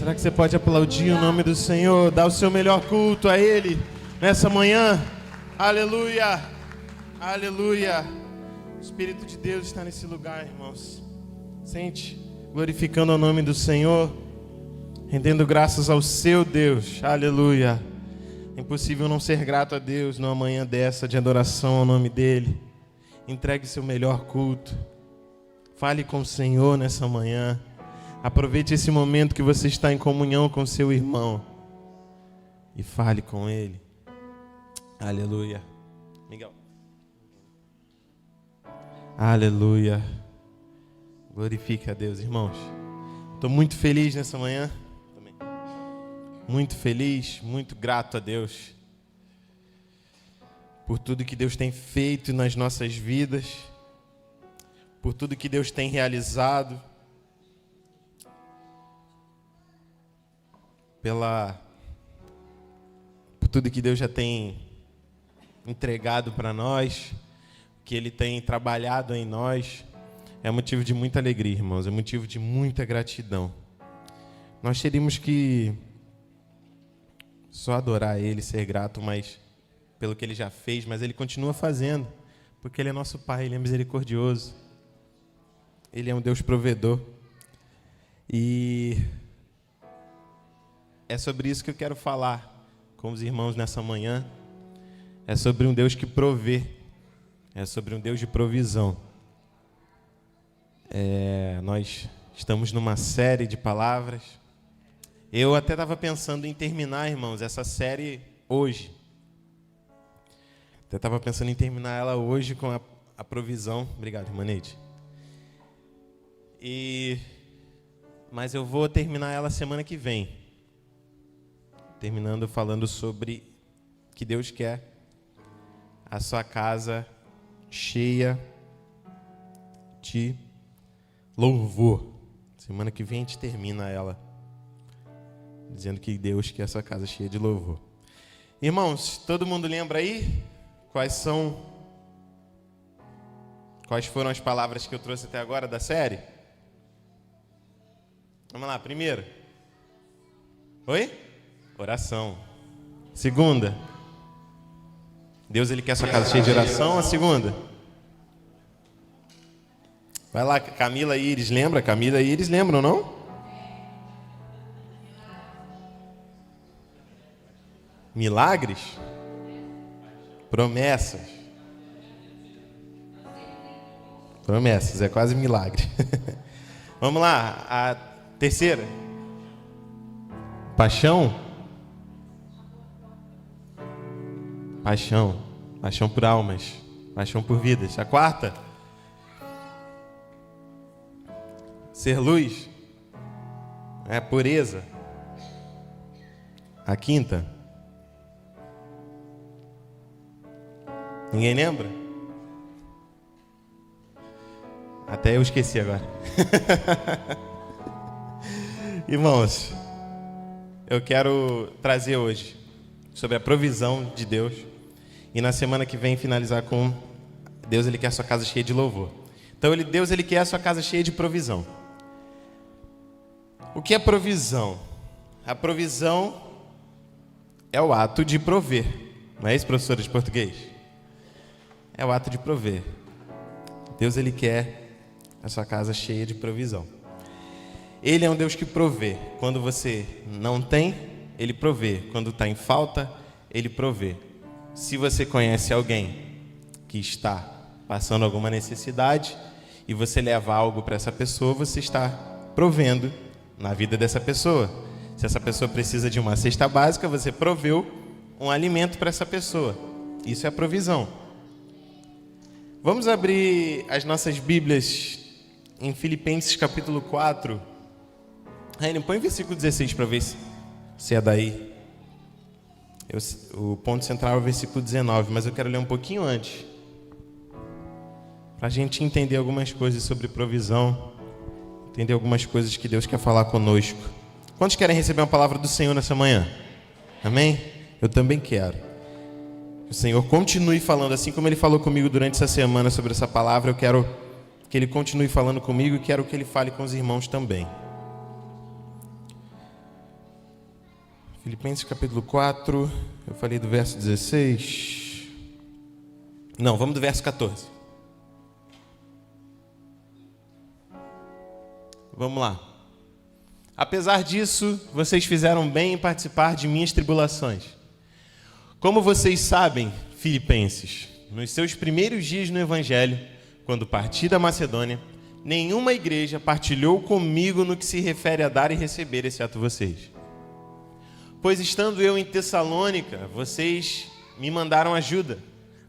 Será que você pode aplaudir o nome do Senhor, dar o seu melhor culto a Ele nessa manhã? Aleluia, aleluia. O Espírito de Deus está nesse lugar, irmãos. Sente, glorificando o nome do Senhor, rendendo graças ao seu Deus. Aleluia. É impossível não ser grato a Deus numa manhã dessa de adoração ao nome dEle. Entregue seu melhor culto. Fale com o Senhor nessa manhã. Aproveite esse momento que você está em comunhão com seu irmão e fale com ele. Aleluia. Miguel. Aleluia. Glorifique a Deus, irmãos. Estou muito feliz nessa manhã. Também. Muito feliz, muito grato a Deus por tudo que Deus tem feito nas nossas vidas, por tudo que Deus tem realizado, por tudo que Deus já tem entregado para nós, que Ele tem trabalhado em nós. É motivo de muita alegria, irmãos, é motivo de muita gratidão. Nós teríamos que só adorar Ele, ser grato, mas pelo que Ele já fez, mas Ele continua fazendo, porque Ele é nosso Pai, Ele é misericordioso, Ele é um Deus provedor. E é sobre isso que eu quero falar com os irmãos nessa manhã. É sobre um Deus que provê. É sobre um Deus de provisão. Nós estamos numa série de palavras. Eu até estava pensando em terminar, irmãos, essa série hoje. Até estava pensando em terminar ela hoje com a provisão. Obrigado, irmã Neide. Mas eu vou terminar ela semana que vem. Terminando falando sobre que Deus quer a sua casa cheia de louvor. Semana que vem a gente termina ela dizendo que Deus quer a sua casa cheia de louvor. Irmãos, todo mundo lembra aí quais foram as palavras que eu trouxe até agora da série? Vamos lá, primeiro. Oi? Oração. Segunda. Deus, Ele quer sua casa cheia de oração. A segunda. Vai lá, Camila e Iris, lembra? Camila e Iris lembram, não? Milagres? Promessas. Promessas, é quase milagre. Vamos lá, a terceira. Paixão. Paixão por almas, paixão por vidas. A quarta, ser luz, pureza. A quinta, ninguém lembra? Até eu esqueci agora. Irmãos, eu quero trazer hoje sobre a provisão de Deus. E na semana que vem finalizar com Deus, Ele quer a sua casa cheia de louvor. Então, Deus, Ele quer a sua casa cheia de provisão. O que é provisão? A provisão é o ato de prover. Não é isso, professora de português? É o ato de prover. Deus, Ele quer a sua casa cheia de provisão. Ele é um Deus que provê. Quando você não tem, Ele provê. Quando está em falta, Ele provê. Se você conhece alguém que está passando alguma necessidade e você leva algo para essa pessoa, você está provendo na vida dessa pessoa. Se essa pessoa precisa de uma cesta básica, você proveu um alimento para essa pessoa. Isso é provisão. Vamos abrir as nossas Bíblias em Filipenses capítulo 4. Raine, põe o versículo 16 para ver se é daí. O ponto central é o versículo 19, mas eu quero ler um pouquinho antes, para a gente entender algumas coisas sobre provisão, entender algumas coisas que Deus quer falar conosco. Quantos querem receber uma palavra do Senhor nessa manhã? Amém? Eu também quero. Que o Senhor continue falando, assim como Ele falou comigo durante essa semana sobre essa palavra, eu quero que Ele continue falando comigo e quero que Ele fale com os irmãos também. Filipenses capítulo 4, eu falei do verso 16. Não, vamos do verso 14. Vamos lá. Apesar disso, vocês fizeram bem em participar de minhas tribulações. Como vocês sabem, filipenses, nos seus primeiros dias no Evangelho, quando parti da Macedônia, nenhuma igreja partilhou comigo no que se refere a dar e receber, exceto vocês. Pois estando eu em Tessalônica, vocês me mandaram ajuda,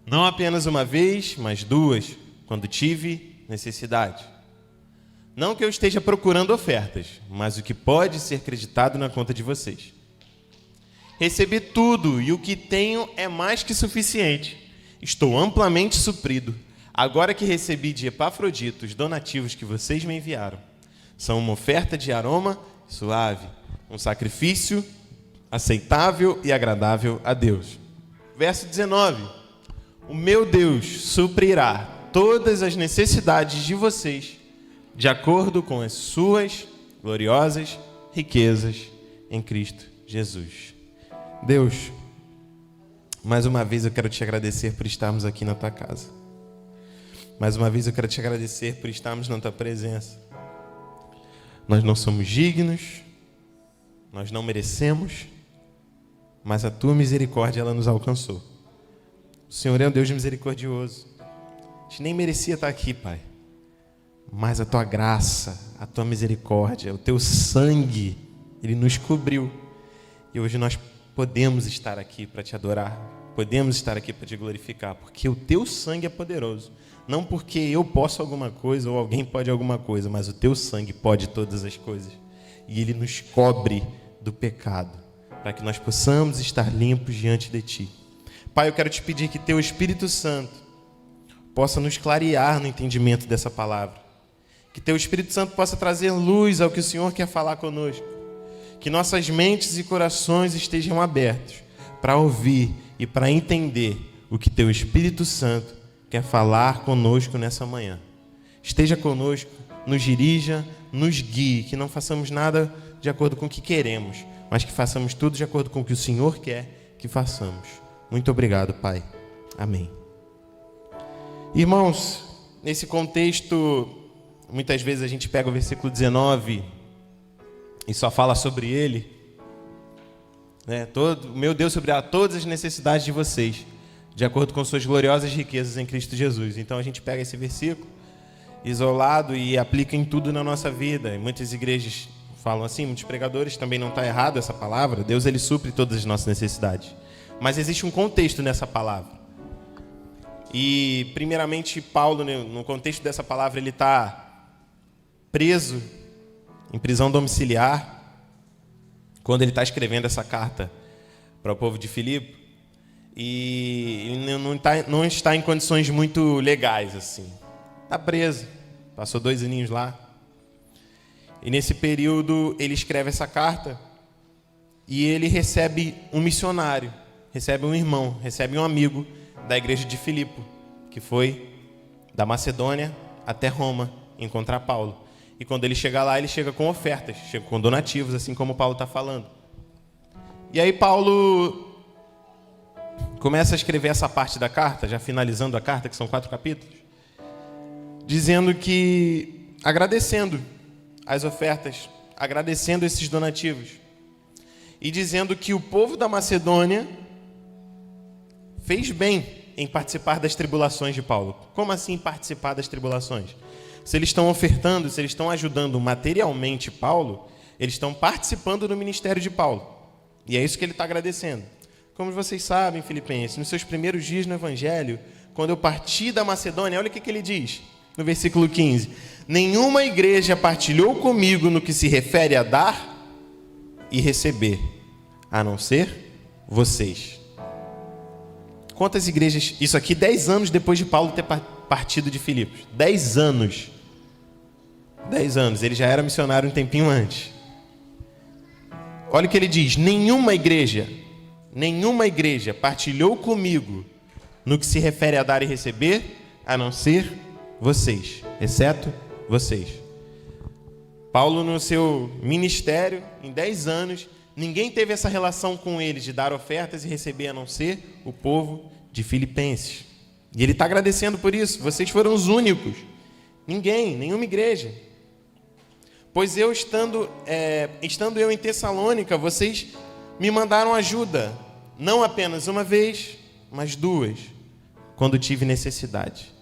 não apenas uma vez, mas duas, quando tive necessidade. Não que eu esteja procurando ofertas, mas o que pode ser creditado na conta de vocês. Recebi tudo e o que tenho é mais que suficiente. Estou amplamente suprido, agora que recebi de Epafrodito os donativos que vocês me enviaram. São uma oferta de aroma suave, um sacrifício aceitável e agradável a Deus. Verso 19. O meu Deus suprirá todas as necessidades de vocês, de acordo com as suas gloriosas riquezas em Cristo Jesus. Deus, mais uma vez eu quero te agradecer por estarmos aqui na tua casa. Mais uma vez eu quero te agradecer por estarmos na tua presença. Nós não somos dignos, nós não merecemos, mas a tua misericórdia, ela nos alcançou. O Senhor é um Deus misericordioso. A gente nem merecia estar aqui, Pai. Mas a tua graça, a tua misericórdia, o teu sangue, ele nos cobriu. E hoje nós podemos estar aqui para te adorar. Podemos estar aqui para te glorificar. Porque o teu sangue é poderoso. Não porque eu posso alguma coisa ou alguém pode alguma coisa, mas o teu sangue pode todas as coisas. E ele nos cobre do pecado, para que nós possamos estar limpos diante de ti. Pai, eu quero te pedir que teu Espírito Santo possa nos clarear no entendimento dessa palavra. Que teu Espírito Santo possa trazer luz ao que o Senhor quer falar conosco. Que nossas mentes e corações estejam abertos para ouvir e para entender o que teu Espírito Santo quer falar conosco nessa manhã. Esteja conosco, nos dirija, nos guie, que não façamos nada de acordo com o que queremos, mas que façamos tudo de acordo com o que o Senhor quer que façamos. Muito obrigado, Pai. Amém. Irmãos, nesse contexto, muitas vezes a gente pega o versículo 19 e só fala sobre ele. Meu Deus suprirá todas as necessidades de vocês, de acordo com suas gloriosas riquezas em Cristo Jesus. Então a gente pega esse versículo isolado e aplica em tudo na nossa vida. E muitas igrejas falam assim, muitos pregadores, também não está errado essa palavra. Deus, ele supre todas as nossas necessidades. Mas existe um contexto nessa palavra. E, primeiramente, Paulo, no contexto dessa palavra, ele está preso em prisão domiciliar, quando ele está escrevendo essa carta para o povo de Filipe. E ele não está em condições muito legais, assim. Está preso, passou 2 aninhos lá. E nesse período ele escreve essa carta e ele recebe um missionário, recebe um irmão, recebe um amigo da igreja de Filipe, que foi da Macedônia até Roma encontrar Paulo. E quando ele chega lá, ele chega com ofertas, chega com donativos, assim como Paulo está falando. E aí Paulo começa a escrever essa parte da carta, já finalizando a carta, que são 4 capítulos, dizendo que, agradecendo as ofertas, agradecendo esses donativos, e dizendo que o povo da Macedônia fez bem em participar das tribulações de Paulo. Como assim participar das tribulações? Se eles estão ofertando, se eles estão ajudando materialmente Paulo, eles estão participando do ministério de Paulo. E é isso que ele está agradecendo. Como vocês sabem, filipenses, nos seus primeiros dias no Evangelho, quando eu parti da Macedônia, olha o que ele diz no versículo 15. Nenhuma igreja partilhou comigo no que se refere a dar e receber, a não ser vocês. Quantas igrejas... Isso aqui 10 anos depois de Paulo ter partido de Filipos. 10 anos. 10 anos. Ele já era missionário um tempinho antes. Olha o que ele diz. Nenhuma igreja partilhou comigo no que se refere a dar e receber, a não ser vocês, exceto vocês. Paulo, no seu ministério, em 10 anos, ninguém teve essa relação com eles de dar ofertas e receber, a não ser o povo de Filipenses. E ele está agradecendo por isso. Vocês foram os únicos. Ninguém, nenhuma igreja. Pois eu estando eu em Tessalônica, vocês me mandaram ajuda, não apenas uma vez, mas duas, quando tive necessidade.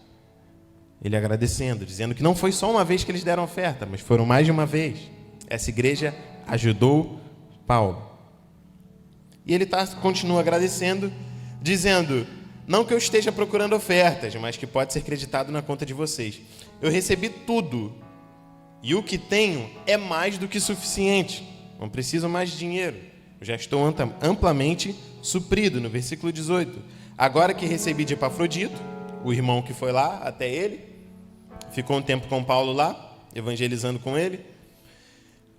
Ele agradecendo, dizendo que não foi só uma vez que eles deram oferta, mas foram mais de uma vez. Essa igreja ajudou Paulo. E ele continua agradecendo, dizendo: não que eu esteja procurando ofertas, mas que pode ser creditado na conta de vocês. Eu recebi tudo, e o que tenho é mais do que suficiente. Não preciso mais de dinheiro. Eu já estou amplamente suprido, no versículo 18. Agora que recebi de Epafrodito, o irmão que foi lá até ele, ficou um tempo com Paulo lá, evangelizando com ele.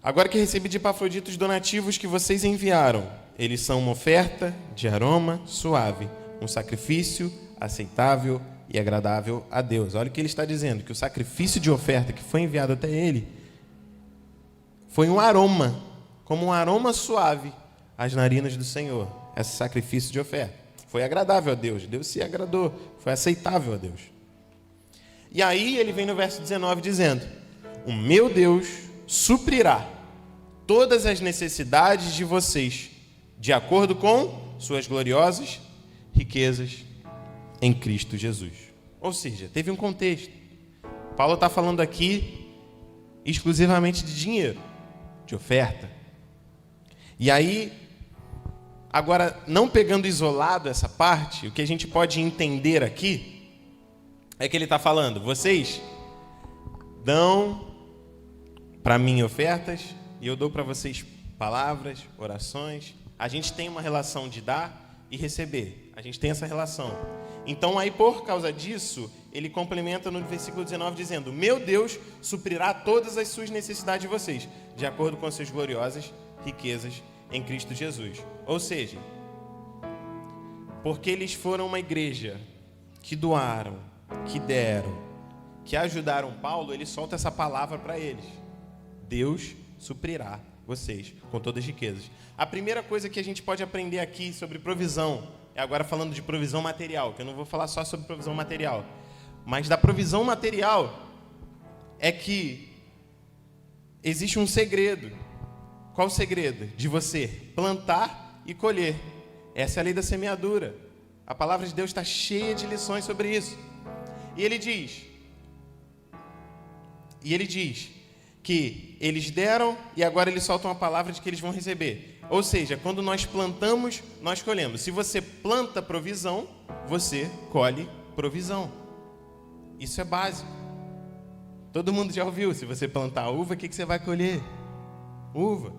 Agora que recebi de Epafrodito os donativos que vocês enviaram, eles são uma oferta de aroma suave, um sacrifício aceitável e agradável a Deus. Olha o que ele está dizendo, que o sacrifício de oferta que foi enviado até ele foi um aroma, como um aroma suave às narinas do Senhor. Esse sacrifício de oferta foi agradável a Deus, Deus se agradou, foi aceitável a Deus. E aí ele vem no verso 19 dizendo: o meu Deus suprirá todas as necessidades de vocês, de acordo com suas gloriosas riquezas em Cristo Jesus. Ou seja, teve um contexto. Paulo está falando aqui exclusivamente de dinheiro, de oferta. E aí, agora, não pegando isolado essa parte, o que a gente pode entender aqui é que ele está falando: vocês dão para mim ofertas e eu dou para vocês palavras, orações. A gente tem uma relação de dar e receber. A gente tem essa relação. Então, aí, por causa disso, ele complementa no versículo 19 dizendo: meu Deus suprirá todas as suas necessidades de vocês, de acordo com as suas gloriosas riquezas em Cristo Jesus. Ou seja, porque eles foram uma igreja que doaram, que deram, que ajudaram Paulo, ele solta essa palavra para eles: Deus suprirá vocês com todas as riquezas. A primeira coisa que a gente pode aprender aqui sobre provisão, agora falando de provisão material, que eu não vou falar só sobre provisão material, mas da provisão material, é que existe um segredo. Qual o segredo? De você plantar e colher. Essa é a lei da semeadura. A palavra de Deus está cheia de lições sobre isso. E ele diz que eles deram e agora eles soltam a palavra de que eles vão receber. Ou seja, quando nós plantamos, nós colhemos. Se você planta provisão, você colhe provisão. Isso é básico. Todo mundo já ouviu: se você plantar uva, o que você vai colher? Uva.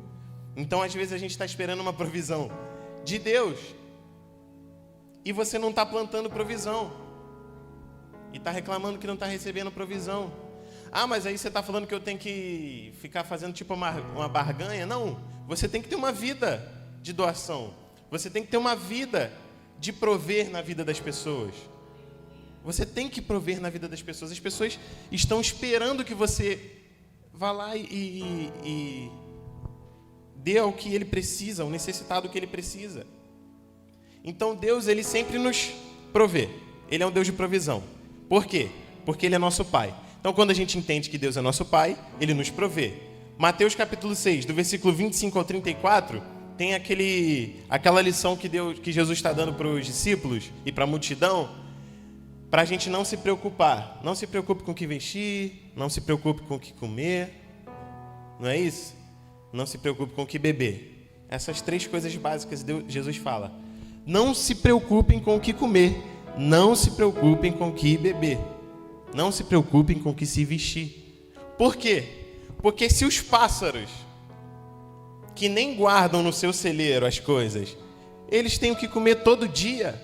Então, às vezes, a gente está esperando uma provisão de Deus e você não está plantando provisão e está reclamando que não está recebendo provisão. Ah, mas aí você está falando que eu tenho que ficar fazendo tipo uma barganha? Não, você tem que ter uma vida de doação. Você tem que ter uma vida de prover na vida das pessoas. Você tem que prover na vida das pessoas. As pessoas estão esperando que você vá lá e dê ao que ele precisa, ao necessitado que ele precisa. Então Deus, ele sempre nos provê. Ele é um Deus de provisão. Por quê? Porque ele é nosso Pai. Então, quando a gente entende que Deus é nosso Pai, ele nos provê. Mateus capítulo 6, do versículo 25 ao 34, tem aquela lição que Jesus está dando para os discípulos e para a multidão, para a gente não se preocupar. Não se preocupe com o que vestir, não se preocupe com o que comer, não é isso? Não se preocupe com o que beber. Essas três coisas básicas Jesus fala. Não se preocupem com o que comer, não se preocupem com o que beber. Não se preocupem com o que se vestir. Por quê? Porque se os pássaros, que nem guardam no seu celeiro as coisas, eles têm o que comer todo dia,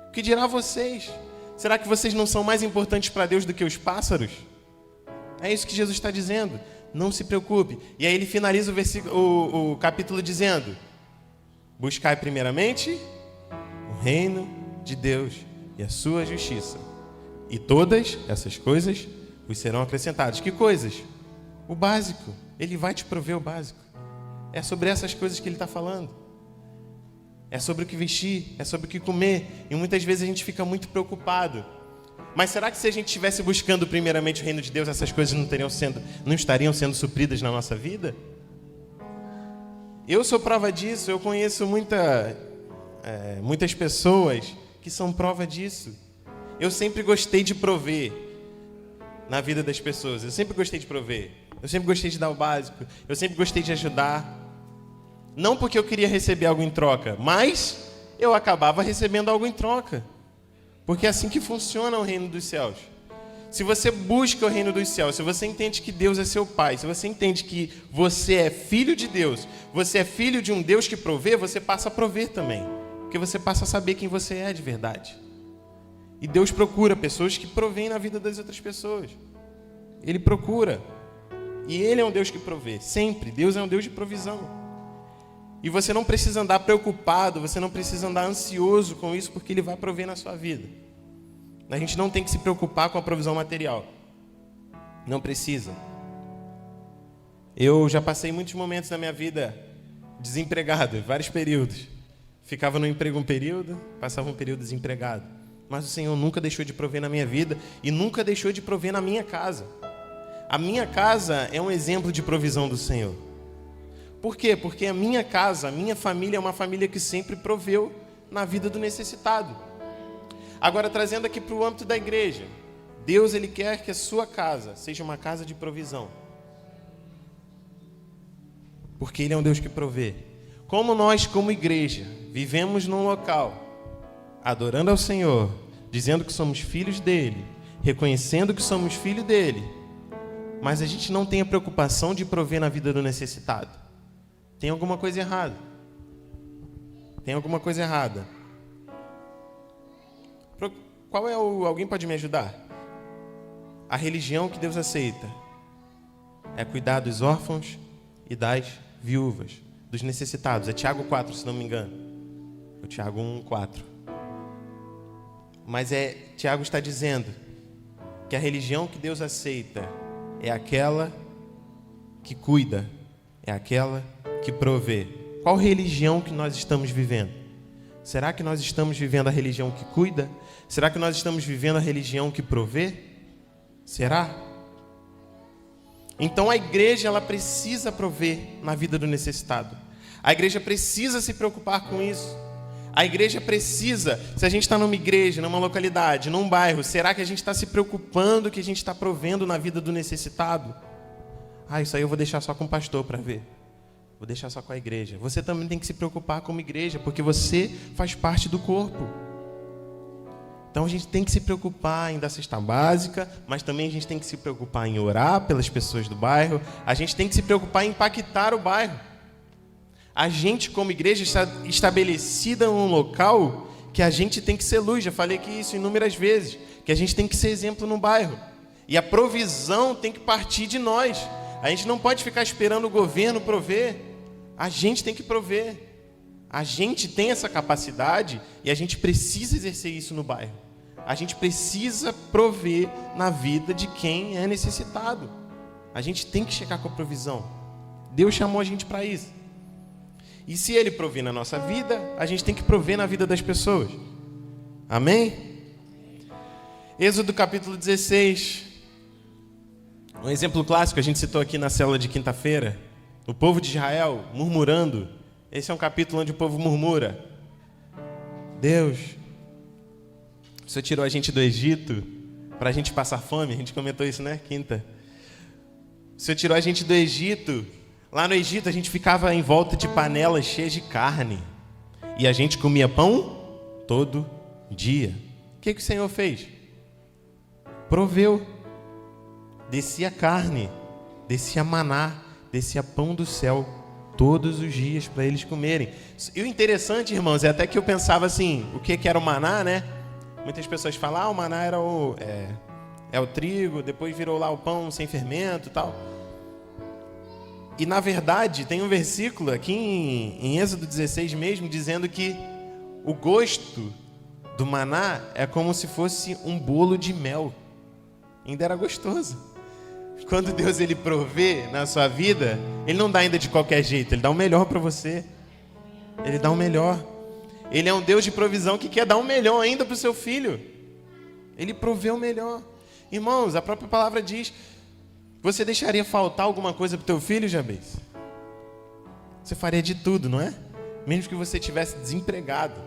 o que dirá vocês? Será que vocês não são mais importantes para Deus do que os pássaros? É isso que Jesus está dizendo. Não se preocupe. E aí ele finaliza o capítulo dizendo: buscai primeiramente o reino de Deus e a sua justiça, e todas essas coisas vos serão acrescentadas. Que coisas? O básico. Ele vai te prover o básico. É sobre essas coisas que ele está falando. É sobre o que vestir, é sobre o que comer. E muitas vezes a gente fica muito preocupado. Mas será que se a gente estivesse buscando primeiramente o reino de Deus, essas coisas não estariam sendo supridas na nossa vida? Eu sou prova disso. Eu conheço muitas pessoas que são prova disso. Eu sempre gostei de prover na vida das pessoas. Eu sempre gostei de prover. Eu sempre gostei de dar o básico. Eu sempre gostei de ajudar. Não porque eu queria receber algo em troca, mas eu acabava recebendo algo em troca. Porque é assim que funciona o reino dos céus. Se você busca o reino dos céus, se você entende que Deus é seu Pai, se você entende que você é filho de Deus, você é filho de um Deus que provê, você passa a prover também. Porque você passa a saber quem você é de verdade. E Deus procura pessoas que provêm na vida das outras pessoas. Ele procura. E Ele é um Deus que provê. Sempre. Deus é um Deus de provisão. E você não precisa andar preocupado, você não precisa andar ansioso com isso, porque Ele vai prover na sua vida. A gente não tem que se preocupar com a provisão material. Não precisa. Eu já passei muitos momentos na minha vida desempregado, vários períodos. Ficava no emprego um período, passava um período desempregado. Mas o Senhor nunca deixou de prover na minha vida e nunca deixou de prover na minha casa. A minha casa é um exemplo de provisão do Senhor. Por quê? Porque a minha casa, a minha família é uma família que sempre proveu na vida do necessitado. Agora, trazendo aqui para o âmbito da igreja, Deus, Ele quer que a sua casa seja uma casa de provisão. Porque Ele é um Deus que provê. Como nós, como igreja, vivemos num local, adorando ao Senhor, dizendo que somos filhos dEle, reconhecendo que somos filhos dEle, mas a gente não tem a preocupação de prover na vida do necessitado. Tem alguma coisa errada. Tem alguma coisa errada. Qual é alguém pode me ajudar? A religião que Deus aceita é cuidar dos órfãos e das viúvas, dos necessitados. É Tiago 4, se não me engano. É o Tiago 1, 4. Mas Tiago está dizendo que a religião que Deus aceita é aquela que cuida, é aquela que provê. Qual religião que nós estamos vivendo? Será que nós estamos vivendo a religião que cuida? Será que nós estamos vivendo a religião que provê? Será? Então a igreja, ela precisa prover na vida do necessitado. A igreja precisa se preocupar com isso. A igreja precisa, se a gente está numa igreja, numa localidade, num bairro, será que a gente está se preocupando que a gente está provendo na vida do necessitado? Isso aí eu vou deixar só com o pastor para ver. Vou deixar só com a igreja. Você também tem que se preocupar como igreja, porque você faz parte do corpo. Então a gente tem que se preocupar em dar cesta básica, mas também a gente tem que se preocupar em orar pelas pessoas do bairro. A gente tem que se preocupar em impactar o bairro. A gente, como igreja, está estabelecida num local que a gente tem que ser luz. Já falei aqui isso inúmeras vezes, que a gente tem que ser exemplo no bairro. E a provisão tem que partir de nós. A gente não pode ficar esperando o governo prover. A gente tem que prover. A gente tem essa capacidade e a gente precisa exercer isso no bairro. A gente precisa prover na vida de quem é necessitado. A gente tem que chegar com a provisão. Deus chamou a gente para isso. E se Ele prover na nossa vida, a gente tem que prover na vida das pessoas. Amém? Êxodo capítulo 16. Um exemplo clássico, a gente citou aqui na célula de quinta-feira. O povo de Israel murmurando. Esse é um capítulo onde o povo murmura. Deus, o Senhor tirou a gente do Egito para a gente passar fome. A gente comentou isso, né? Quinta. O Senhor tirou a gente do Egito. Lá no Egito a gente ficava em volta de panelas cheias de carne. E a gente comia pão todo dia. O que o Senhor fez? Proveu. Descia carne, descia maná, descia pão do céu todos os dias para eles comerem. E o interessante, irmãos, é até que eu pensava assim, o que era o maná, né? Muitas pessoas falam, o maná era o trigo, depois virou lá o pão sem fermento e tal. E na verdade, tem um versículo aqui em Êxodo 16 mesmo, dizendo que o gosto do maná é como se fosse um bolo de mel. Ainda era gostoso. Quando Deus ele provê na sua vida, Ele não dá ainda de qualquer jeito, Ele dá o melhor para você. Ele dá o melhor. Ele é um Deus de provisão que quer dar o melhor ainda para o seu filho. Ele provê o melhor. Irmãos, a própria palavra diz: você deixaria faltar alguma coisa para o teu filho, Jabez? Você faria de tudo, não é? Mesmo que você estivesse desempregado,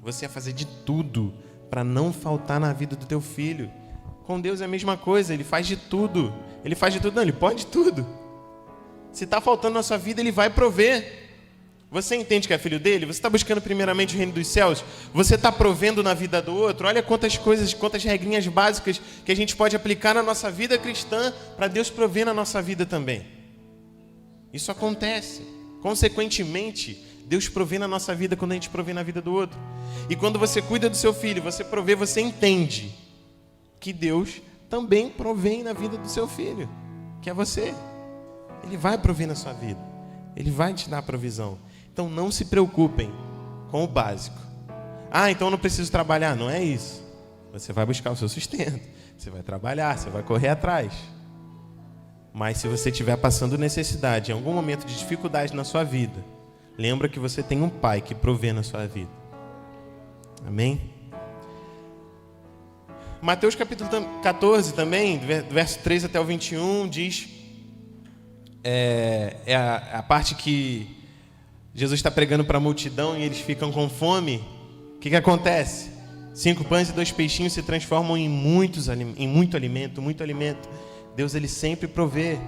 você ia fazer de tudo para não faltar na vida do teu filho. Com Deus é a mesma coisa, Ele faz de tudo. Ele faz de tudo, não, Ele pode tudo. Se está faltando na sua vida, Ele vai prover. Você entende que é filho dele? Você está buscando primeiramente o reino dos céus? Você está provendo na vida do outro? Olha quantas coisas, quantas regrinhas básicas que a gente pode aplicar na nossa vida cristã para Deus prover na nossa vida também. Isso acontece. Consequentemente, Deus provê na nossa vida quando a gente provê na vida do outro. E quando você cuida do seu filho, você provê, você entende que Deus também provém na vida do seu filho, que é você. Ele vai prover na sua vida. Ele vai te dar a provisão. Então não se preocupem com o básico. Então eu não preciso trabalhar. Não é isso. Você vai buscar o seu sustento. Você vai trabalhar, você vai correr atrás. Mas se você estiver passando necessidade, em algum momento de dificuldade na sua vida, lembra que você tem um pai que provê na sua vida. Amém? Mateus capítulo 14 também, do verso 3 até o 21, diz... É a parte que Jesus está pregando para a multidão e eles ficam com fome. O que acontece? 5 pães e 2 peixinhos se transformam em muito alimento, muito alimento. Deus ele sempre provê.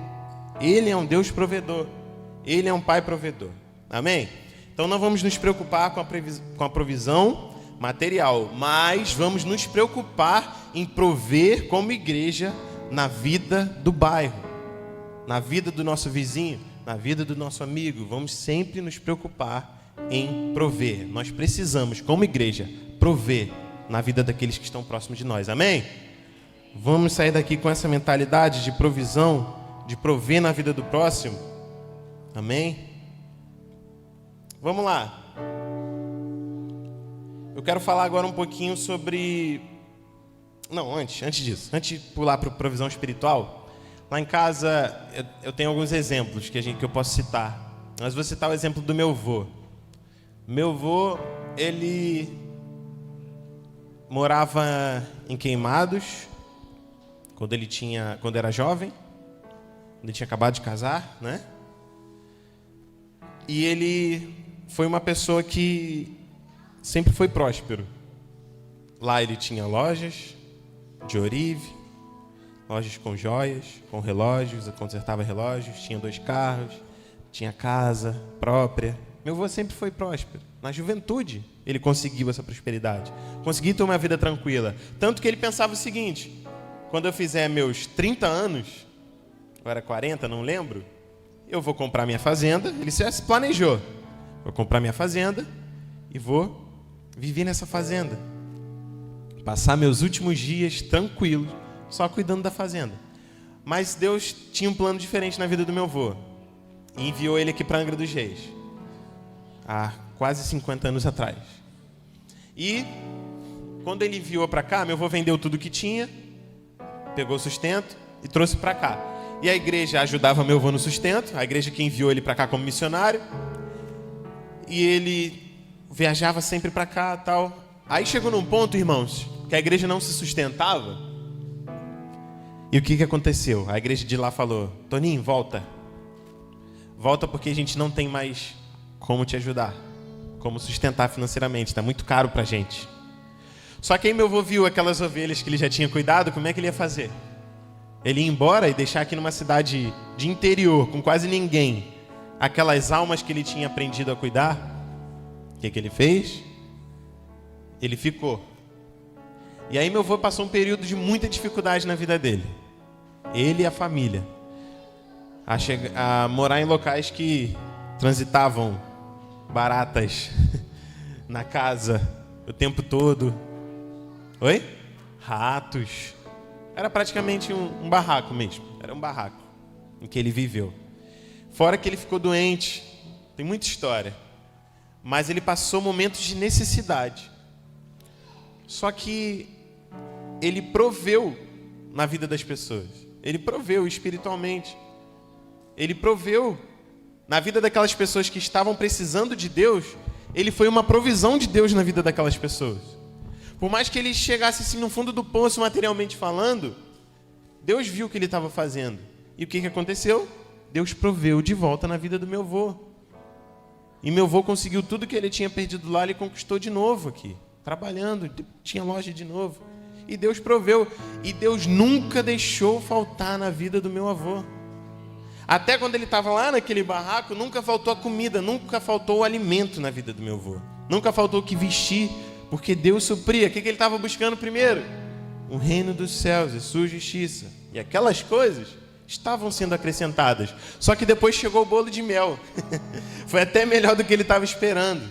Ele é um Deus provedor. Ele é um Pai provedor. Amém? Então não vamos nos preocupar com a provisão material, mas vamos nos preocupar em prover como igreja na vida do bairro, na vida do nosso vizinho, na vida do nosso amigo. Vamos sempre nos preocupar em prover. Nós precisamos, como igreja, prover na vida daqueles que estão próximos de nós. Amém? Vamos sair daqui com essa mentalidade de provisão, de prover na vida do próximo. Amém? Vamos lá. Eu quero falar agora um pouquinho sobre... Não, antes disso. Antes de pular para a provisão espiritual, lá em casa eu tenho alguns exemplos que eu posso citar. Mas vou citar o exemplo do meu avô. Meu avô, ele morava em Queimados quando era jovem, quando ele tinha acabado de casar, né? E ele foi uma pessoa que sempre foi próspero. Lá ele tinha lojas de ourive, lojas com joias, com relógios, eu consertava relógios, tinha 2 carros, tinha casa própria. Meu avô sempre foi próspero. Na juventude ele conseguiu essa prosperidade, conseguiu ter uma vida tranquila. Tanto que ele pensava o seguinte: quando eu fizer meus 30 anos, ou era 40, não lembro, eu vou comprar minha fazenda. Ele se planejou: vou comprar minha fazenda e vou viver nessa fazenda, passar meus últimos dias tranquilo, só cuidando da fazenda. Mas Deus tinha um plano diferente na vida do meu avô e enviou ele aqui para Angra dos Reis, há quase 50 anos atrás. E quando ele enviou para cá, meu avô vendeu tudo que tinha, pegou o sustento e trouxe para cá. E a igreja ajudava meu avô no sustento, a igreja que enviou ele para cá como missionário. E ele viajava sempre para cá, tal. Aí chegou num ponto, irmãos, que a igreja não se sustentava. E o que aconteceu? A igreja de lá falou: Toninho, volta. Volta porque a gente não tem mais como te ajudar, como sustentar financeiramente, está muito caro pra gente. Só que aí meu avô viu aquelas ovelhas que ele já tinha cuidado, como é que ele ia fazer? Ele ia embora e deixar aqui numa cidade de interior, com quase ninguém, aquelas almas que ele tinha aprendido a cuidar. O que ele fez? Ele ficou. E aí meu avô passou um período de muita dificuldade na vida dele. Ele e a família. A morar em locais que transitavam baratas na casa o tempo todo. Oi? Ratos. Era praticamente um barraco mesmo. Era um barraco em que ele viveu. Fora que ele ficou doente. Tem muita história. Mas ele passou momentos de necessidade. Só que ele proveu na vida das pessoas. Ele proveu espiritualmente. Ele proveu na vida daquelas pessoas que estavam precisando de Deus. Ele foi uma provisão de Deus na vida daquelas pessoas. Por mais que ele chegasse assim no fundo do poço, materialmente falando, Deus viu o que ele estava fazendo. E o que aconteceu? Deus proveu de volta na vida do meu avô. E meu avô conseguiu tudo que ele tinha perdido lá, ele conquistou de novo aqui. Trabalhando, tinha loja de novo. E Deus proveu. E Deus nunca deixou faltar na vida do meu avô. Até quando ele estava lá naquele barraco, nunca faltou a comida, nunca faltou o alimento na vida do meu avô. Nunca faltou o que vestir, porque Deus supria. O que ele estava buscando primeiro? O reino dos céus e sua justiça. E aquelas coisas estavam sendo acrescentadas. Só que depois chegou o bolo de mel. Foi até melhor do que ele estava esperando.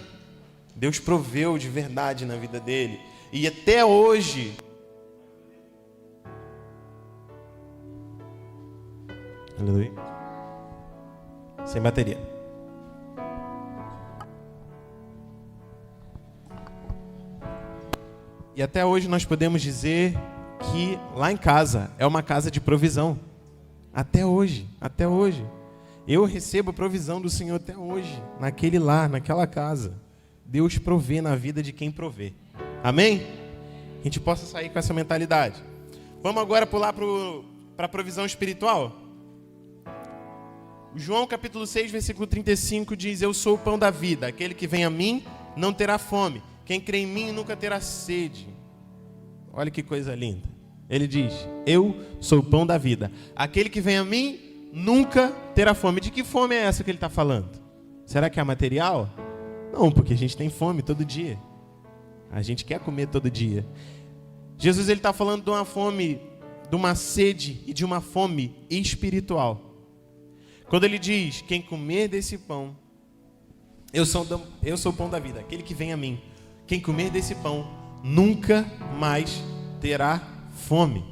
Deus proveu de verdade na vida dele. E até hoje... Aleluia. Sem bateria. E até hoje nós podemos dizer que lá em casa é uma casa de provisão. Até hoje, até hoje. Eu recebo a provisão do Senhor até hoje, naquele lar, naquela casa. Deus provê na vida de quem provê. Amém? A gente possa sair com essa mentalidade. Vamos agora pular para a provisão espiritual? João capítulo 6, versículo 35 diz: eu sou o pão da vida, aquele que vem a mim não terá fome, quem crê em mim nunca terá sede. Olha que coisa linda. Ele diz: eu sou o pão da vida, aquele que vem a mim nunca terá fome. De que fome é essa que ele está falando? Será que é material? Não, porque a gente tem fome todo dia. A gente quer comer todo dia. Jesus está falando de uma fome, de uma sede e de uma fome espiritual. Quando ele diz: quem comer desse pão, eu sou o pão da vida, aquele que vem a mim, quem comer desse pão nunca mais terá fome.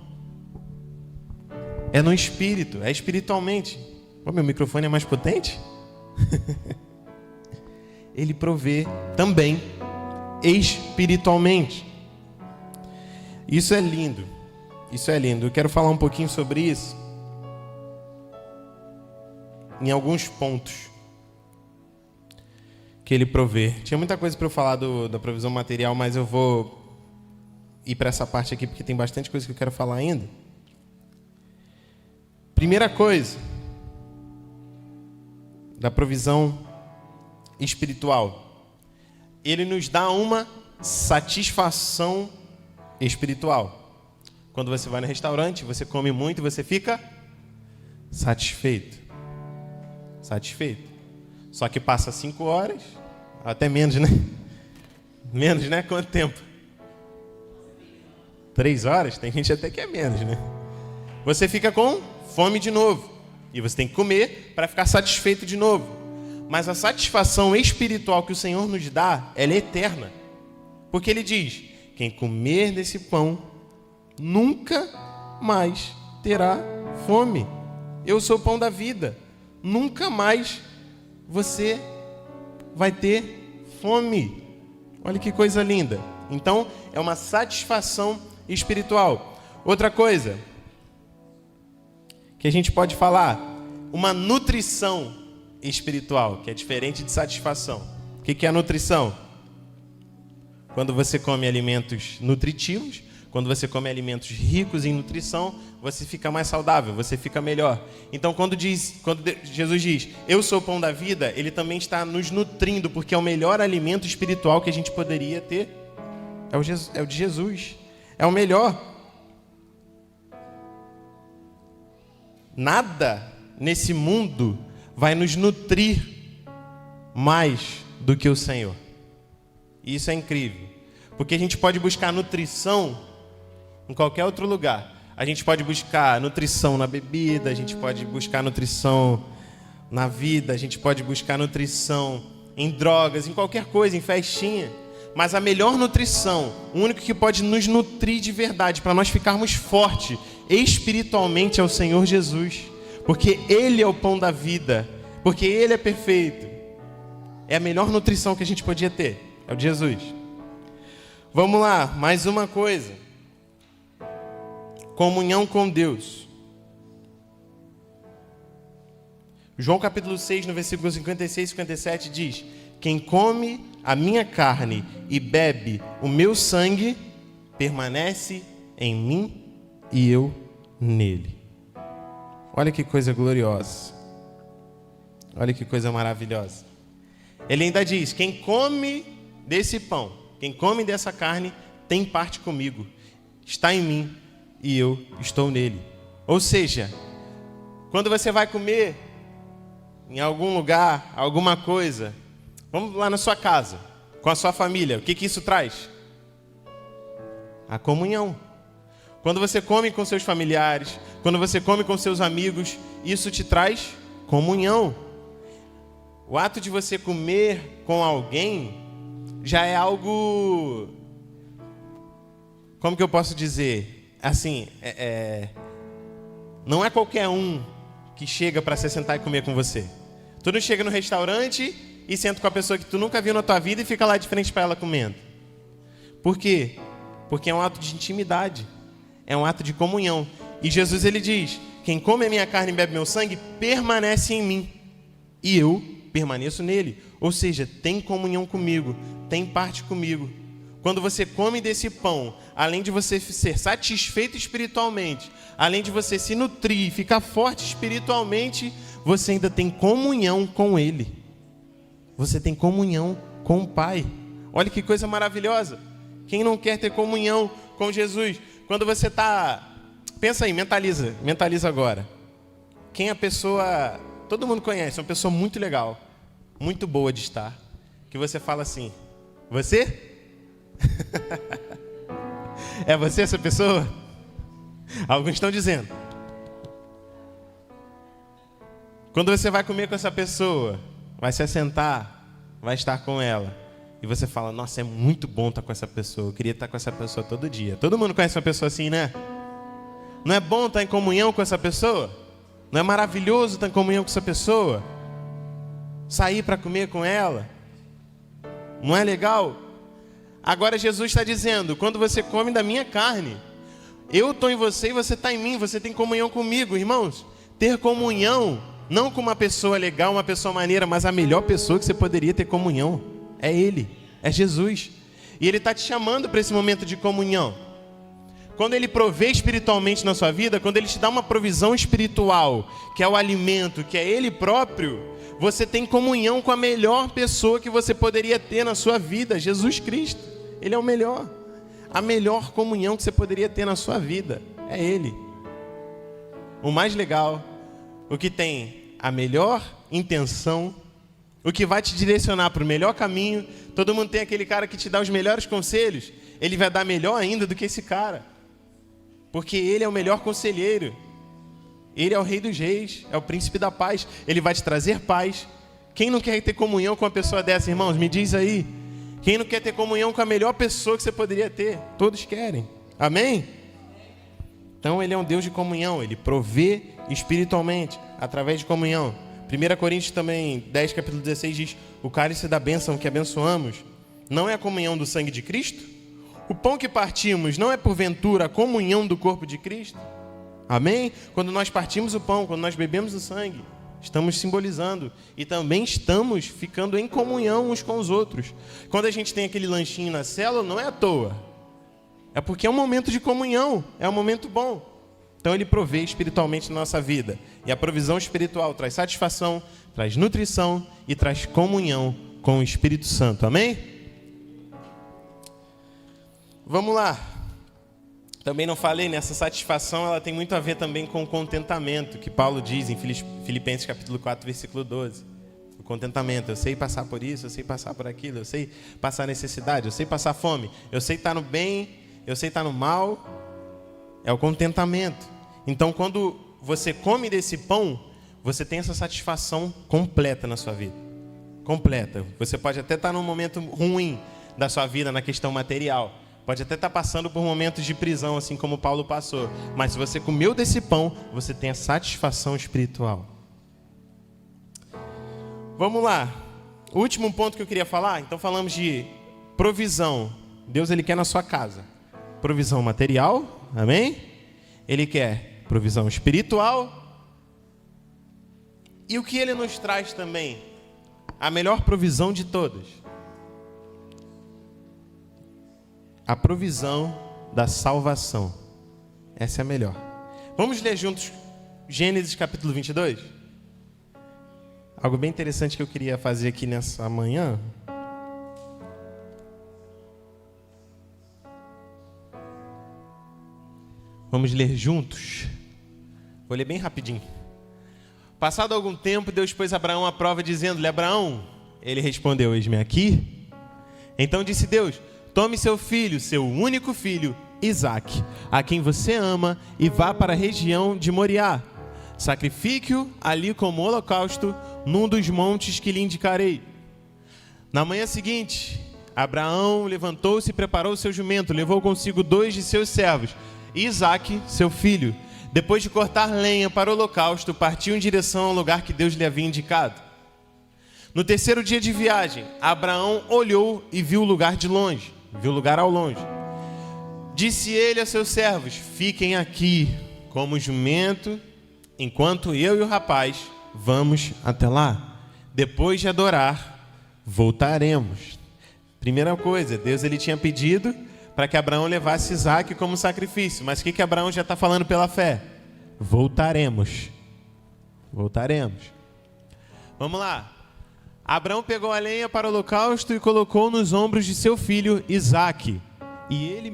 É no espírito, é espiritualmente. Oh, meu microfone é mais potente? Ele provê também espiritualmente. Isso é lindo. Isso é lindo. Eu quero falar um pouquinho sobre isso em alguns pontos que ele provê. Tinha muita coisa para eu falar da provisão material, mas eu vou ir para essa parte aqui porque tem bastante coisa que eu quero falar ainda. Primeira coisa da provisão espiritual: ele nos dá uma satisfação espiritual. Quando você vai no restaurante, você come muito e você fica satisfeito. Satisfeito. Só que passa 5 horas, até menos, né? Menos, né? Quanto tempo? 3 horas? Tem gente até que é menos, né? Você fica com fome de novo. E você tem que comer para ficar satisfeito de novo. Mas a satisfação espiritual que o Senhor nos dá, ela é eterna. Porque Ele diz: quem comer desse pão nunca mais terá fome. Eu sou o pão da vida. Nunca mais você vai ter fome. Olha que coisa linda. Então, é uma satisfação espiritual. Outra coisa que a gente pode falar, uma nutrição espiritual, que é diferente de satisfação. O que é a nutrição? Quando você come alimentos nutritivos, quando você come alimentos ricos em nutrição, você fica mais saudável, você fica melhor. Então, quando Jesus diz: eu sou o pão da vida, Ele também está nos nutrindo, porque é o melhor alimento espiritual que a gente poderia ter. É o de Jesus. É o melhor. Nada nesse mundo vai nos nutrir mais do que o Senhor. E isso é incrível. Porque a gente pode buscar nutrição em qualquer outro lugar. A gente pode buscar nutrição na bebida, a gente pode buscar nutrição na vida, a gente pode buscar nutrição em drogas, em qualquer coisa, em festinha. Mas a melhor nutrição, o único que pode nos nutrir de verdade, para nós ficarmos fortes espiritualmente, é o Senhor Jesus. Porque Ele é o pão da vida, porque Ele é perfeito. É a melhor nutrição que a gente podia ter, é o de Jesus. Vamos lá, mais uma coisa. Comunhão com Deus. João capítulo 6, no versículo 56 e 57 diz: quem come a minha carne e bebe o meu sangue, permanece em mim e eu nele. Olha que coisa gloriosa. Olha que coisa maravilhosa. Ele ainda diz: quem come desse pão, quem come dessa carne, tem parte comigo. Está em mim e eu estou nele. Ou seja, quando você vai comer em algum lugar, alguma coisa, vamos lá na sua casa, com a sua família, o que isso traz? A comunhão. Quando você come com seus familiares, quando você come com seus amigos, isso te traz comunhão. O ato de você comer com alguém já é algo, como que eu posso dizer? Assim, não é qualquer um que chega para se sentar e comer com você. Tu não chega no restaurante e senta com a pessoa que tu nunca viu na tua vida e fica lá de frente para ela comendo. Por quê? Porque é um ato de intimidade, é um ato de comunhão. E Jesus, ele diz: quem come a minha carne e bebe meu sangue, permanece em mim e eu permaneço nele. Ou seja, tem comunhão comigo, tem parte comigo. Quando você come desse pão, além de você ser satisfeito espiritualmente, além de você se nutrir e ficar forte espiritualmente, você ainda tem comunhão com ele. Você tem comunhão com o Pai. Olha que coisa maravilhosa. Quem não quer ter comunhão com Jesus? Quando você está... Pensa aí, mentaliza agora. Quem é a pessoa... Todo mundo conhece, uma pessoa muito legal, muito boa de estar, que você fala assim: você? É você essa pessoa? Alguns estão dizendo. Quando você vai comer com essa pessoa, vai se assentar, vai estar com ela, e você fala: nossa, é muito bom estar com essa pessoa, eu queria estar com essa pessoa todo dia. Todo mundo conhece uma pessoa assim, né? Não é bom estar em comunhão com essa pessoa? Não é maravilhoso estar em comunhão com essa pessoa? Sair para comer com ela? Não é legal? Agora Jesus está dizendo: quando você come da minha carne, eu estou em você e você está em mim, você tem comunhão comigo. Irmãos, ter comunhão, não com uma pessoa legal, uma pessoa maneira, mas a melhor pessoa que você poderia ter comunhão é Ele, é Jesus. E Ele está te chamando para esse momento de comunhão. Quando Ele provê espiritualmente na sua vida, quando Ele te dá uma provisão espiritual, que é o alimento, que é Ele próprio, você tem comunhão com a melhor pessoa que você poderia ter na sua vida, Jesus Cristo. Ele é o melhor. A melhor comunhão que você poderia ter na sua vida é Ele. O mais legal, o que tem a melhor intenção, o que vai te direcionar para o melhor caminho. Todo mundo tem aquele cara que te dá os melhores conselhos. Ele vai dar melhor ainda do que esse cara, porque Ele é o melhor conselheiro. Ele é o Rei dos Reis, é o Príncipe da Paz. Ele vai te trazer paz. Quem não quer ter comunhão com uma pessoa dessa, irmãos? Me diz aí. Quem não quer ter comunhão com a melhor pessoa que você poderia ter? Todos querem. Amém? Então Ele é um Deus de comunhão. Ele provê espiritualmente, através de comunhão. 1 Coríntios também, 10, capítulo 16 diz: o cálice da bênção que abençoamos não é a comunhão do sangue de Cristo? O pão que partimos não é porventura a comunhão do corpo de Cristo? Amém? Quando nós partimos o pão, quando nós bebemos o sangue, estamos simbolizando e também estamos ficando em comunhão uns com os outros. Quando a gente tem aquele lanchinho na célula, não é à toa. É porque é um momento de comunhão, é um momento bom. Então Ele provê espiritualmente na nossa vida. E a provisão espiritual traz satisfação, traz nutrição e traz comunhão com o Espírito Santo. Amém? Vamos lá. Também não falei, nessa satisfação ela tem muito a ver também com o contentamento, que Paulo diz em Filipenses capítulo 4, versículo 12. O contentamento: eu sei passar por isso, eu sei passar por aquilo, eu sei passar necessidade, eu sei passar fome, eu sei estar no bem, eu sei estar no mal. É o contentamento. Então quando você come desse pão, você tem essa satisfação completa na sua vida. Completa. Você pode até estar num momento ruim da sua vida na questão material. Pode até estar passando por momentos de prisão, assim como Paulo passou. Mas se você comeu desse pão, você tem a satisfação espiritual. Vamos lá. O último ponto que eu queria falar. Então falamos de provisão. Deus, Ele quer na sua casa provisão material. Amém? Ele quer provisão espiritual. E o que ele nos traz também? A melhor provisão de todas. A provisão da salvação. Essa é a melhor. Vamos ler juntos Gênesis capítulo 22? Algo bem interessante que eu queria fazer aqui nessa manhã. Vamos ler juntos. Vou ler bem rapidinho. Passado algum tempo, Deus pôs Abraão à prova, dizendo-lhe: Abraão, ele respondeu: eis-me aqui. Então disse Deus: tome seu filho, seu único filho, Isaque, a quem você ama, e vá para a região de Moriá. Sacrifique-o ali como holocausto, num dos montes que lhe indicarei. Na manhã seguinte, Abraão levantou-se e preparou seu jumento, levou consigo 2 de seus servos, e Isaque, seu filho. Depois de cortar lenha para o holocausto, partiu em direção ao lugar que Deus lhe havia indicado. No terceiro dia de viagem, Abraão olhou e viu o lugar de longe, viu o lugar ao longe. Disse ele a seus servos: fiquem aqui como jumento, enquanto eu e o rapaz vamos até lá. Depois de adorar, voltaremos. Primeira coisa, Deus ele tinha pedido para que Abraão levasse Isaque como sacrifício. Mas o que Abraão já está falando pela fé? Voltaremos. Voltaremos. Vamos lá. Abraão pegou a lenha para o holocausto e colocou nos ombros de seu filho Isaque. E ele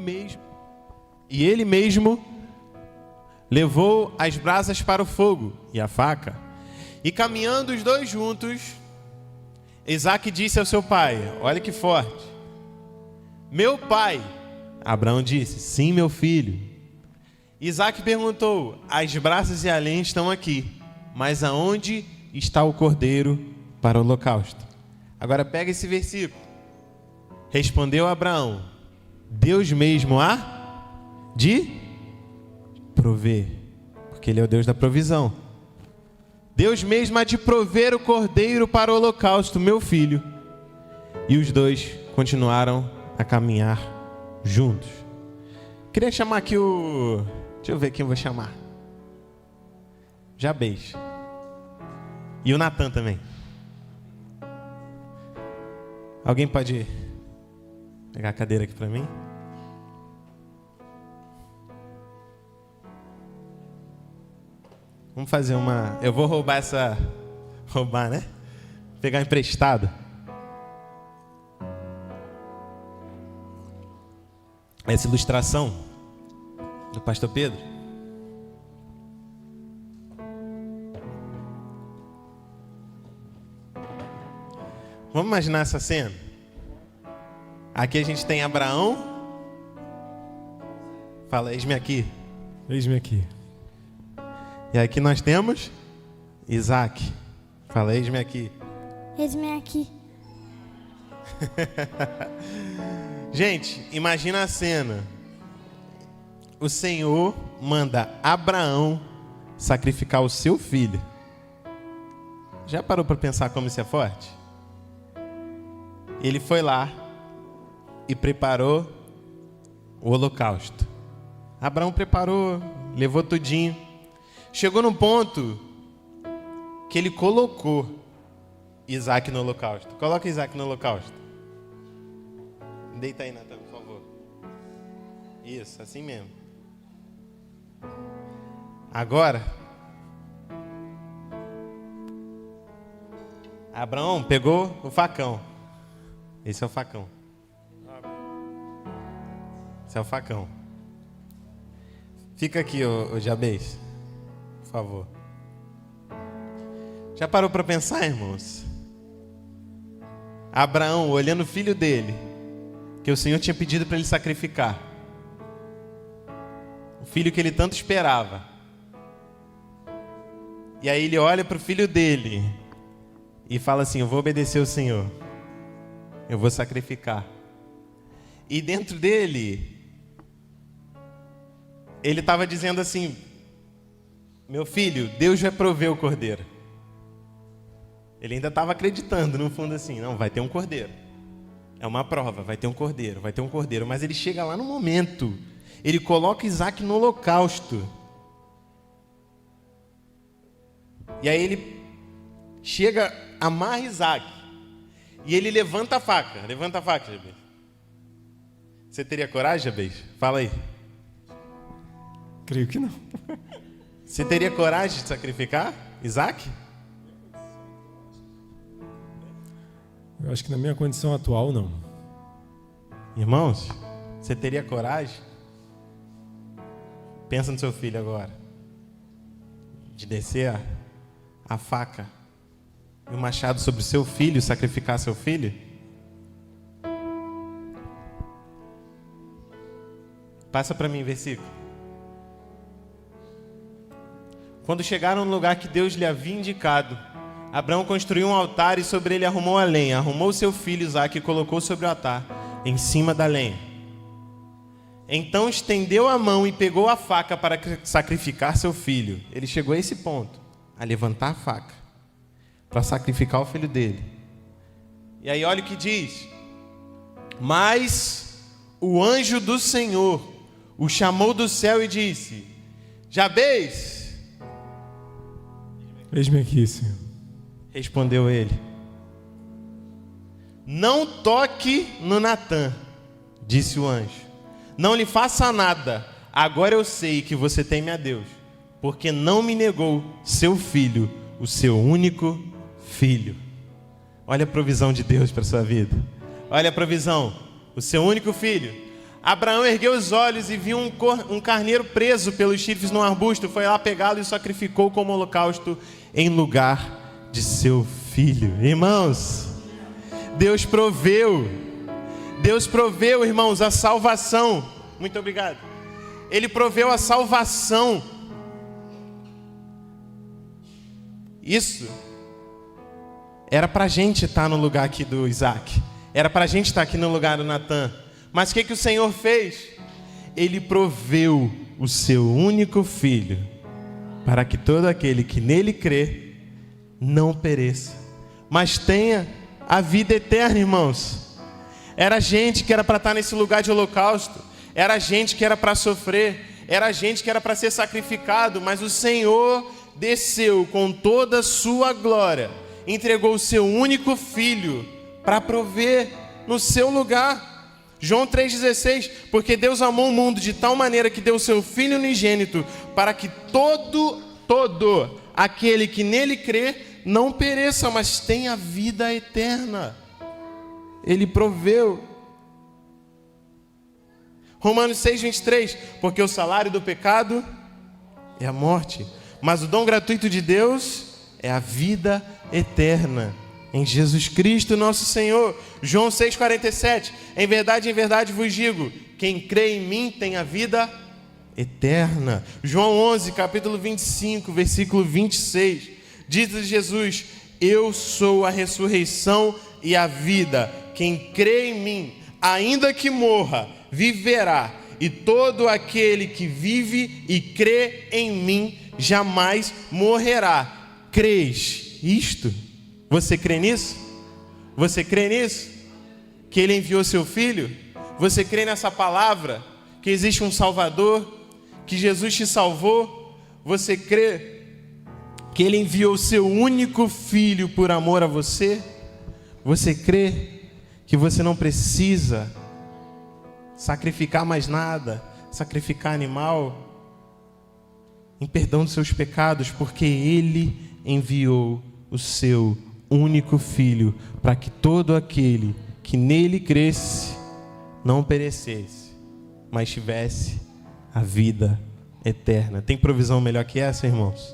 mesmo levou as brasas para o fogo e a faca. E caminhando os dois juntos, Isaque disse ao seu pai: olha que forte. Meu pai. Abraão disse: sim, meu filho. Isaque perguntou: as brasas e a lenha estão aqui, mas aonde está o cordeiro para o holocausto? Agora pega esse versículo. Respondeu Abraão: Deus mesmo há de prover, porque ele é o Deus da provisão. Deus mesmo há de prover o cordeiro para o holocausto, meu filho. E os dois continuaram a caminhar juntos. Queria chamar aqui o... Deixa eu ver quem eu vou chamar. Jabez. E o Natan também. Alguém pode pegar a cadeira aqui para mim? Vamos fazer uma... Eu vou roubar essa... Roubar, né? Pegar emprestado. Essa ilustração do pastor Pedro. Vamos imaginar essa cena. Aqui a gente tem Abraão. Fala, eis-me aqui. Eis-me aqui. E aqui nós temos Isaque. Fala, eis-me aqui. Eis-me aqui. Gente, imagina a cena. O Senhor manda Abraão sacrificar o seu filho. Já parou para pensar como isso é forte? Ele foi lá e preparou o holocausto. Abraão preparou, levou tudinho. Chegou num ponto que ele colocou Isaque no holocausto. Coloca Isaque no holocausto. Deita aí, Natan, por favor. Isso, assim mesmo. Agora, Abraão pegou o facão. Esse é o facão. Esse é o facão. Fica aqui, ô Jabez, por favor. Já parou para pensar, irmãos? Abraão olhando o filho dele, que o Senhor tinha pedido para ele sacrificar. O filho que ele tanto esperava. E aí ele olha para o filho dele e fala assim: eu vou obedecer ao Senhor. Eu vou sacrificar. E dentro dele, ele estava dizendo assim: meu filho, Deus vai prover o cordeiro. Ele ainda estava acreditando no fundo assim: não, vai ter um cordeiro. É uma prova, vai ter um cordeiro, vai ter um cordeiro. Mas ele chega lá no momento, ele coloca Isaque no holocausto. E aí ele chega, amarra Isaac, e ele levanta a faca. Levanta a faca, Jabez. Você teria coragem, Jabez? Fala aí. Creio que não. Você teria coragem de sacrificar Isaac? Eu acho que na minha condição atual, não. Irmãos, você teria coragem? Pensa no seu filho agora. De descer a faca e o machado sobre o seu filho, sacrificar seu filho? Passa para mim, versículo. Quando chegaram no lugar que Deus lhe havia indicado, Abraão construiu um altar e sobre ele arrumou a lenha. Arrumou seu filho Isaque e colocou sobre o altar, em cima da lenha. Então estendeu a mão e pegou a faca para sacrificar seu filho. Ele chegou a esse ponto, a levantar a faca, para sacrificar o filho dele. E aí olha o que diz. Mas o anjo do Senhor o chamou do céu e disse: Jabez. Eis-me aqui, Senhor. Respondeu ele: não toque no Natã, disse o anjo. Não lhe faça nada. Agora eu sei que você teme a Deus, porque não me negou seu filho, o seu único filho. Olha a provisão de Deus para a sua vida. Olha a provisão. O seu único filho. Abraão ergueu os olhos e viu um carneiro preso pelos chifres num arbusto. Foi lá pegá-lo e sacrificou como holocausto em lugar de seu filho. Irmãos, Deus proveu, irmãos, a salvação. Muito obrigado. Ele proveu a salvação. Isso era para a gente estar no lugar aqui do Isaac. Era para a gente estar aqui no lugar do Natã. Mas o que o Senhor fez? Ele proveu o seu único filho, para que todo aquele que nele crê não pereça, mas tenha a vida eterna, irmãos. Era gente que era para estar nesse lugar de holocausto, era gente que era para sofrer, era gente que era para ser sacrificado, mas o Senhor desceu com toda a sua glória, entregou o seu único filho para prover no seu lugar. João 3,16, porque Deus amou o mundo de tal maneira que deu o seu Filho unigênito, para que todo aquele que nele crê não pereça, mas tenha vida eterna. Ele proveu. Romanos 6,23, porque o salário do pecado é a morte, mas o dom gratuito de Deus é a vida eterna em Jesus Cristo nosso Senhor. João 6,47, em verdade vos digo, quem crê em mim tem a vida eterna. João 11, capítulo 25, versículo 26, diz Jesus: eu sou a ressurreição e a vida, quem crê em mim, ainda que morra, viverá, e todo aquele que vive e crê em mim jamais morrerá. Crês isto? Você crê nisso? Você crê nisso? Que Ele enviou seu Filho? Você crê nessa palavra? Que existe um Salvador? Que Jesus te salvou? Você crê que Ele enviou o seu único Filho por amor a você? Você crê que você não precisa sacrificar mais nada, sacrificar animal, em perdão dos seus pecados, porque Ele enviou o seu único Filho, para que todo aquele que nele cresce não perecesse, mas tivesse a vida eterna. Tem provisão melhor que essa, irmãos?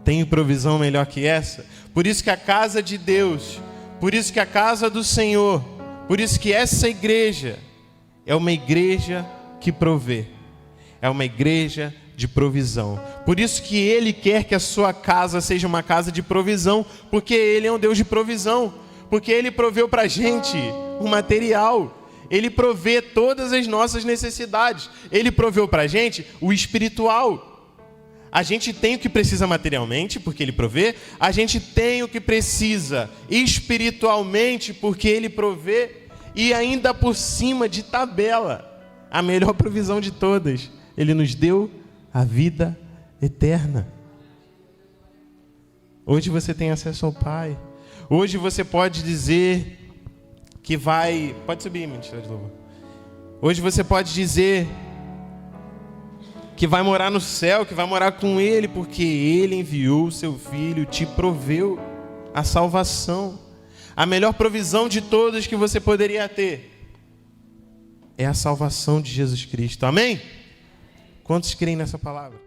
Tem provisão melhor que essa? Por isso que a casa de Deus, por isso que a casa do Senhor, por isso que essa igreja é uma igreja que provê, é uma igreja de provisão. Por isso que Ele quer que a sua casa seja uma casa de provisão, porque Ele é um Deus de provisão, porque Ele proveu para a gente o material, Ele provê todas as nossas necessidades, Ele proveu para a gente o espiritual. A gente tem o que precisa materialmente, porque Ele provê, a gente tem o que precisa espiritualmente, porque Ele provê, e ainda por cima de tabela, a melhor provisão de todas, Ele nos deu a vida eterna. Hoje você tem acesso ao Pai. Hoje você pode dizer que vai... Pode subir, ministra de louvor. Hoje você pode dizer que vai morar no céu, que vai morar com Ele, porque Ele enviou o seu Filho, te proveu a salvação. A melhor provisão de todas que você poderia ter é a salvação de Jesus Cristo. Amém? Quantos creem nessa palavra?